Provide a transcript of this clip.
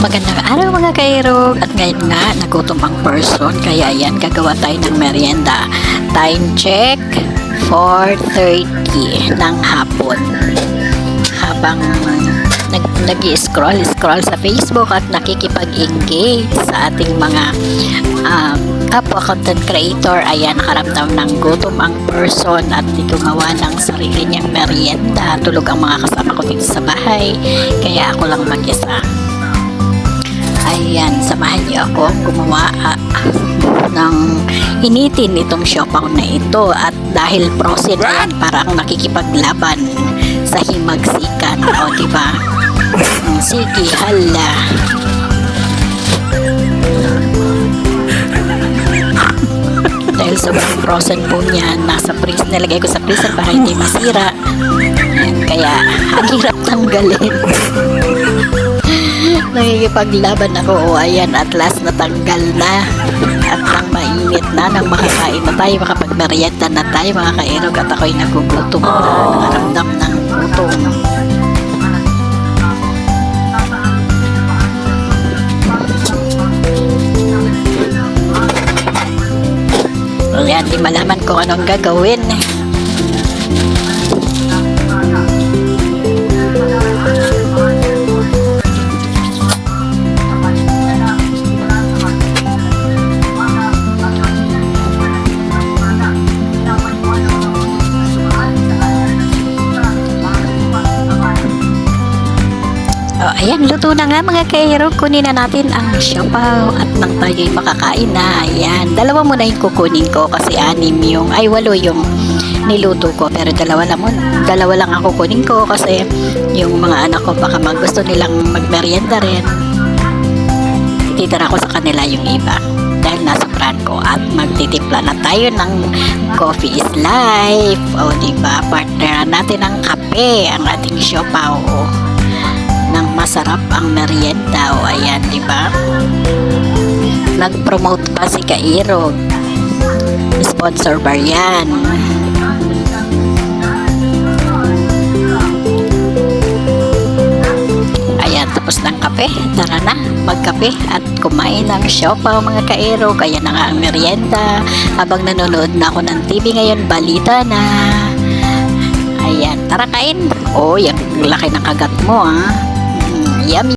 Magandang araw mga kairog. At ngayon nga, nagutom ang person. Kaya yan, gagawa tayo ng merienda. Time check, 4:30 ng hapon. Habang nag-scroll sa Facebook at nakikipag-engage sa ating mga kapwa content creator, ayan, nakaramdam ng gutom ang person at gumawa ng sarili niyang merienda. Tulog ang mga kasama ko dito sa bahay, kaya ako lang mag-isa. Ayan, samahan niyo ako gumawa ng initin itong siopaw na ito. At dahil prosin, ayan, parang nakikipaglaban sa himagsikan. O, diba? Sige, hala. Dahil sobrang frozen po niya, nilagay ko sa freezer para hindi masira. Ayan, kaya ang hirap tanggalin. Nakikipaglaban ako. O, ayan, at last natanggal na. At nang mainit na, nang makakain na tayo, makapagmerienda na tayo mga kairog, at ako'y nagugutom na, nakaramdam ng gutom. Ayan, di malaman kung anong gagawin. Ayan, luto na nga mga kairog. Kunin na natin ang siopaw at nang tayo'y makakain na. Ayan, dalawa muna yung kukunin ko kasi 8 yung niluto ko. Pero dalawa lang ang kukunin ko kasi yung mga anak ko baka gusto nilang magmerienda rin. Ititira ko sa kanila yung iba dahil nasa brand ko. At magtitimpla na tayo ng coffee is life. O, diba? Partner natin ng kape ang ating siopaw. Nang masarap ang merienda. O, ayan, diba? Nag-promote pa si Kairog. Sponsor bar yan. Ayan, tapos ng kape. Tara na, magkape at kumain ng siopaw mga Kairog. Ayan na nga ang merienda. Habang nanonood na ako ng TV ngayon, balita na. Ayan, tara kain. O, yung laki ng kagat mo, ha? Yummy.